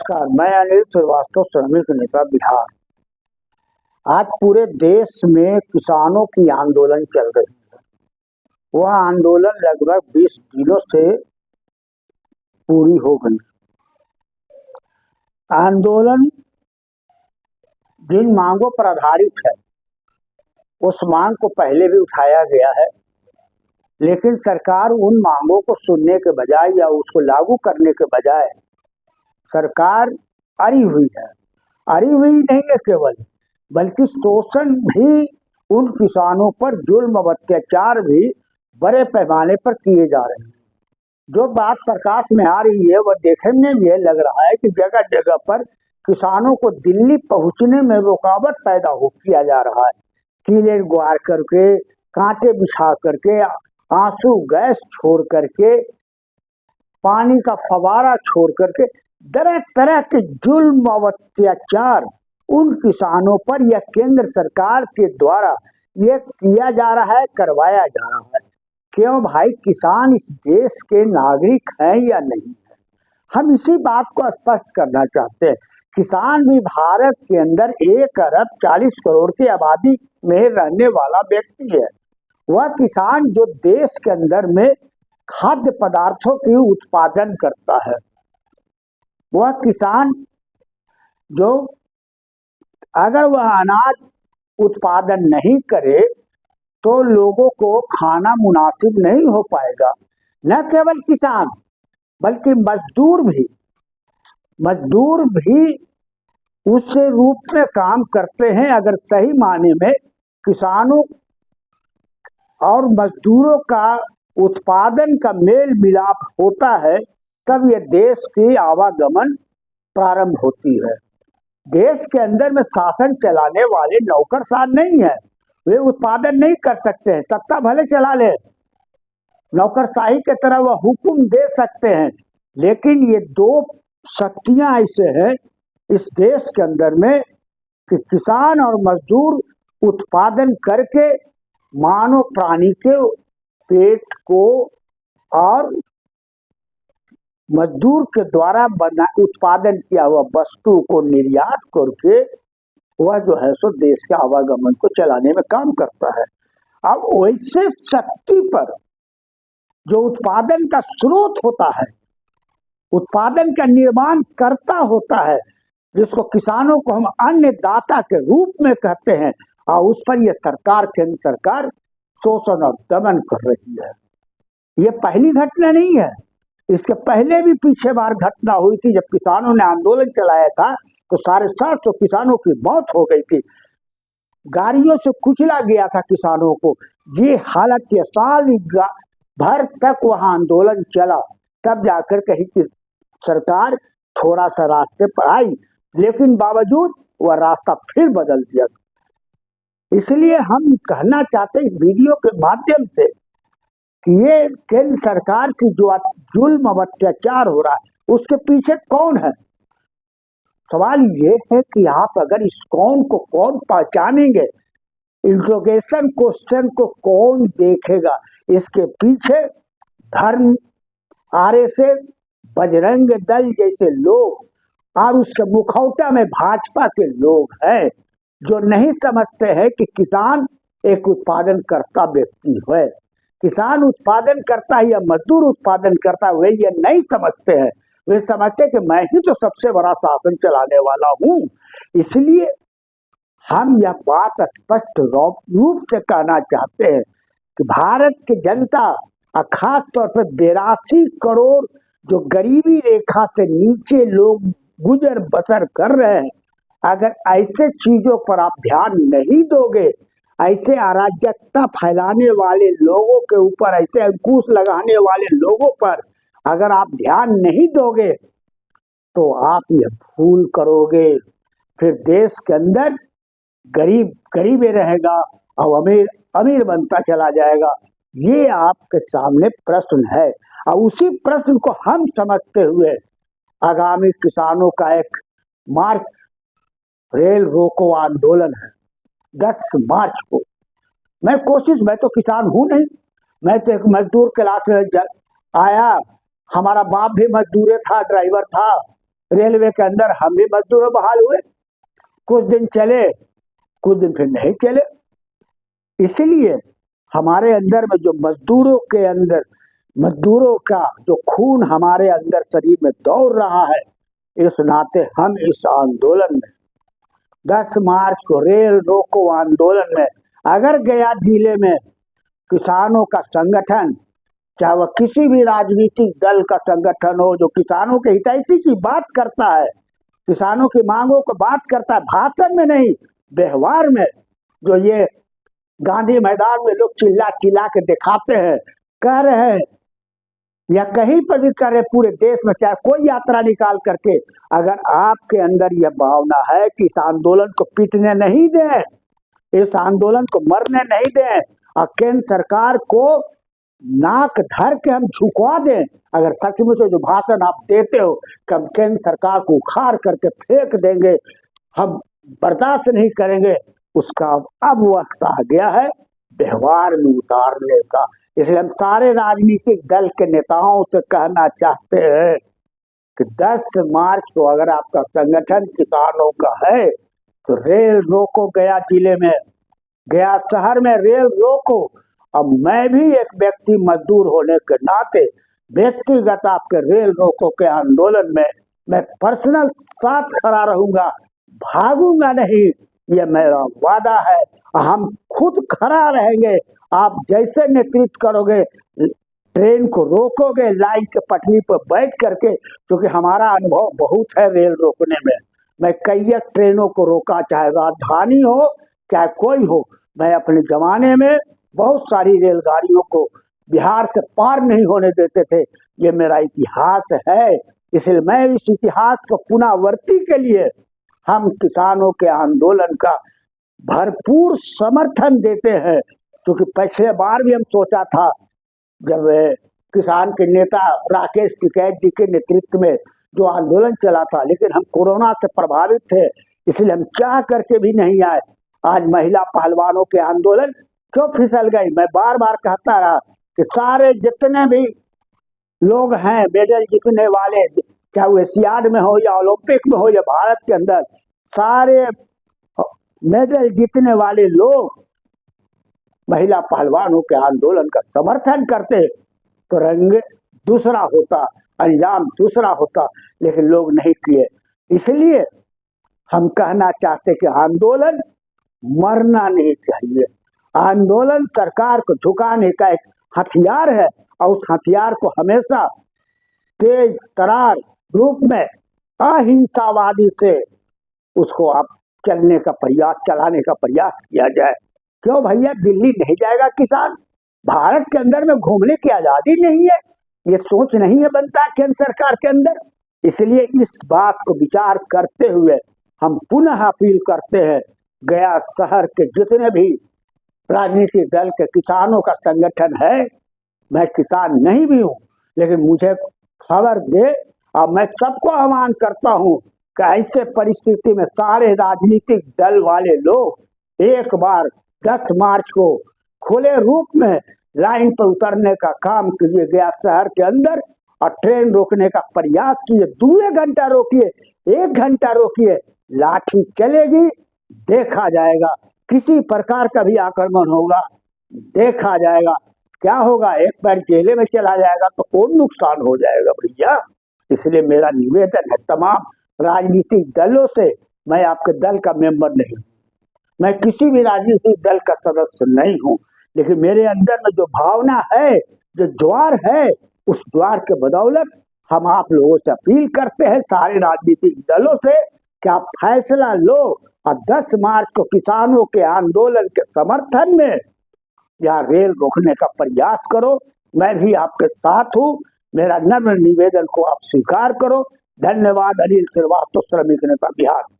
नमस्कार, मैं अनिल श्रीवास्तव, श्रमिक नेता बिहार। आज पूरे देश में किसानों की आंदोलन चल रही है। वह आंदोलन लगभग 20 दिनों से पूरी हो गई। आंदोलन जिन मांगों पर आधारित है उस मांग को पहले भी उठाया गया है, लेकिन सरकार उन मांगों को सुनने के बजाय या उसको लागू करने के बजाय सरकार अड़ी हुई है। अड़ी हुई नहीं है केवल, बल्कि शोषण भी उन किसानों पर, जुल्म व अत्याचार भी बड़े पैमाने पर किए जा रहे हैं। जो बात प्रकाश में आ रही है वह देखने में यह लग रहा है कि जगह जगह पर किसानों को दिल्ली पहुंचने में रुकावट पैदा किया जा रहा है। कीले गुहार करके, कांटे बिछा करके, आंसू गैस छोड़ करके, पानी का फवारा छोड़ करके तरह तरह के जुल्म और अत्याचार उन किसानों पर यह केंद्र सरकार के द्वारा ये किया जा रहा है, करवाया जा रहा है। क्यों भाई, किसान इस देश के नागरिक हैं या नहीं है? हम इसी बात को स्पष्ट करना चाहते हैं। किसान भी भारत के अंदर 1 अरब 40 करोड़ की आबादी में रहने वाला व्यक्ति है। वह किसान जो देश के अंदर में खाद्य पदार्थों की उत्पादन करता है, वह किसान जो अगर वह अनाज उत्पादन नहीं करे तो लोगों को खाना मुनासिब नहीं हो पाएगा। न केवल किसान बल्कि मजदूर भी उस रूप में काम करते हैं। अगर सही माने में किसानों और मजदूरों का उत्पादन का मेल मिलाप होता है, तब यह देश की आवागमन प्रारंभ होती है। देश के अंदर में शासन चलाने वाले नौकरशाह नहीं है, वे उत्पादन नहीं कर सकते हैं। सत्ता भले चला ले, नौकरशाही की तरह वह हुक्म दे सकते हैं, लेकिन ये 2 शक्तियां ऐसे हैं इस देश के अंदर में कि किसान और मजदूर उत्पादन करके मानव प्राणी के पेट को और मजदूर के द्वारा उत्पादन किया हुआ वस्तु को निर्यात करके वह जो है सो देश के आवागमन को चलाने में काम करता है। अब वैसे शक्ति पर जो उत्पादन का स्रोत होता है, उत्पादन का निर्माण करता होता है, जिसको किसानों को हम अन्नदाता के रूप में कहते हैं, और उस पर यह सरकार, केंद्र सरकार शोषण और दमन कर रही है। ये पहली घटना नहीं है, इसके पहले भी पीछे बार घटना हुई थी। जब किसानों ने आंदोलन चलाया था तो 750 किसानों की मौत हो गई थी, गाड़ियों से कुचला गया था किसानों को। ये हालत, ये साल भर तक वहां आंदोलन चला, तब जाकर कहीं की सरकार थोड़ा सा रास्ते पर आई, लेकिन बावजूद वह रास्ता फिर बदल दिया। इसलिए हम कहना चाहते हैं इस वीडियो के माध्यम से कि ये केंद्र सरकार की जो जुल्म और अत्याचार हो रहा है उसके पीछे कौन है। सवाल ये है कि आप अगर इस कौन को कौन पहचानेंगे, इंट्रोगेशन क्वेश्चन को कौन देखेगा। इसके पीछे धर्म, आरएसएस, बजरंग दल जैसे लोग और उसके मुखौटा में भाजपा के लोग हैं, जो नहीं समझते हैं कि किसान एक उत्पादन करता व्यक्ति है। किसान उत्पादन करता है या मजदूर उत्पादन करता है, वे ये नहीं समझते हैं। वे समझते कि मैं ही तो सबसे बड़ा शासन चलाने वाला हूँ। इसलिए हम यह बात स्पष्ट रूप से कहना चाहते हैं कि भारत की जनता, खास तौर पर 82 करोड़ जो गरीबी रेखा से नीचे लोग गुजर बसर कर रहे हैं, अगर ऐसे चीजों पर आप ध्यान नहीं दोगे, ऐसे अराजकता फैलाने वाले लोगों के ऊपर, ऐसे अंकुश लगाने वाले लोगों पर अगर आप ध्यान नहीं दोगे तो आप यह भूल करोगे। फिर देश के अंदर गरीब गरीबे रहेगा और अमीर अमीर बनता चला जाएगा। ये आपके सामने प्रश्न है, और उसी प्रश्न को हम समझते हुए आगामी किसानों का एक मार्च, रेल रोको आंदोलन है 10 मार्च को। मैं तो किसान हूं नहीं, मैं तो एक मजदूर क्लास में आया। हमारा बाप भी मजदूर था, ड्राइवर था, रेलवे के अंदर हम भी मजदूरों बहाल हुए, कुछ दिन चले, कुछ दिन फिर नहीं चले। इसलिए हमारे अंदर में जो मजदूरों का जो खून हमारे अंदर शरीर में दौड़ रहा है, इस नाते हम इस आंदोलन में 10 मार्च को रेल रोको आंदोलन में अगर गया जिले में किसानों का संगठन, चाहे वह किसी भी राजनीतिक दल का संगठन हो, जो किसानों के हितैषी की बात करता है, किसानों की मांगों को बात करता है, भाषण में नहीं व्यवहार में, जो ये गांधी मैदान में लोग चिल्ला चिल्ला के दिखाते हैं, कह रहे हैं या कहीं पर भी करे पूरे देश में, चाहे कोई यात्रा निकाल करके, अगर आपके अंदर यह भावना है कि इस आंदोलन को पीटने नहीं दें, इस आंदोलन को मरने नहीं दें और केंद्र सरकार को नाक धर के हम झुकवा दें, अगर सचमुच जो भाषण आप देते हो कि हम केंद्र सरकार को उखाड़ करके फेंक देंगे, हम बर्दाश्त नहीं करेंगे, उसका अब वक्त आ गया है व्यवहार में उतारने का। इसलिए हम सारे राजनीतिक दल के नेताओं से कहना चाहते हैं कि 10 मार्च को अगर आपका संगठन किसानों का है तो रेल रोको, गया जिले में, गया शहर में रेल रोको। अब मैं भी एक व्यक्ति मजदूर होने के नाते व्यक्तिगत आपके रेल रोको के आंदोलन में मैं पर्सनल साथ खड़ा रहूंगा, भागूंगा नहीं, ये मेरा वादा है। हम खुद खड़ा रहेंगे, आप जैसे नेतृत्व करोगे, ट्रेन को रोकोगे लाइन के पटरी पर बैठ करके, क्योंकि हमारा अनुभव बहुत है रेल रोकने में। मैं कई ट्रेनों को रोका, चाहे राजधानी हो चाहे कोई हो। मैं अपने जमाने में बहुत सारी रेलगाड़ियों को बिहार से पार नहीं होने देते थे, ये मेरा इतिहास है। इसलिए मैं इस इतिहास को पुनरावृत्ति के लिए हम किसानों के आंदोलन का भरपूर समर्थन देते हैं, क्योंकि पिछले बार भी हम सोचा था जब किसान के नेता राकेश टिकैत जी के नेतृत्व में जो आंदोलन चला था, लेकिन हम कोरोना से प्रभावित थे, इसलिए हम चाह करके भी नहीं आए। आज महिला पहलवानों के आंदोलन क्यों फिसल गई? मैं बार बार कहता रहा कि सारे जितने भी लोग हैं मेडल जीतने वाले, चाहे वो एशियाड में हो या ओलंपिक में हो या भारत के अंदर, सारे मेडल जीतने वाले लोग महिला पहलवानों के आंदोलन का समर्थन करते तो रंग दूसरा होता, अंजाम दूसरा होता, लेकिन लोग नहीं किए। इसलिए हम कहना चाहते कि आंदोलन मरना नहीं चाहिए। आंदोलन सरकार को झुकाने का एक हथियार है और उस हथियार को हमेशा तेज तरार रूप में अहिंसावादी से उसको आप चलाने का प्रयास किया जाए। क्यों भैया, दिल्ली नहीं जाएगा किसान? भारत के अंदर में घूमने की आजादी नहीं है? ये सोच नहीं है बनता केंद्र सरकार के अंदर? इसलिए इस बात को विचार करते हुए हम पुनः अपील करते हैं, गया शहर के जितने भी राजनीतिक दल के किसानों का संगठन है, मैं किसान नहीं भी हूँ, लेकिन मुझे खबर दे और मैं सबको आह्वान करता हूँ कि ऐसे परिस्थिति में सारे राजनीतिक दल वाले लोग एक बार 10 मार्च को खुले रूप में लाइन पर उतरने का काम कीजिए गया शहर के अंदर और ट्रेन रोकने का प्रयास कीजिए। 2 घंटा रोकिए, 1 घंटा रोकिए, लाठी चलेगी, देखा जाएगा। किसी प्रकार का भी आक्रमण होगा, देखा जाएगा। क्या होगा? एक बार जेल में चला जाएगा तो कौन नुकसान हो जाएगा भैया। इसलिए मेरा निवेदन है तमाम राजनीतिक दलों से, मैं आपके दल का मेंबर नहीं हूँ, मैं किसी भी राजनीतिक दल का सदस्य नहीं हूँ, लेकिन मेरे अंदर में जो भावना है, जो ज्वार है, उस ज्वार के बदौलत हम आप लोगों से अपील करते हैं, सारे राजनीतिक दलों से, कि आप फैसला लो और 10 मार्च को किसानों के आंदोलन के समर्थन में या रेल रोकने का प्रयास करो। मैं भी आपके साथ हूँ, मेरा नम्र निवेदन को आप स्वीकार करो। धन्यवाद। अनिल श्रीवास्तव, श्रमिक नेता, बिहार।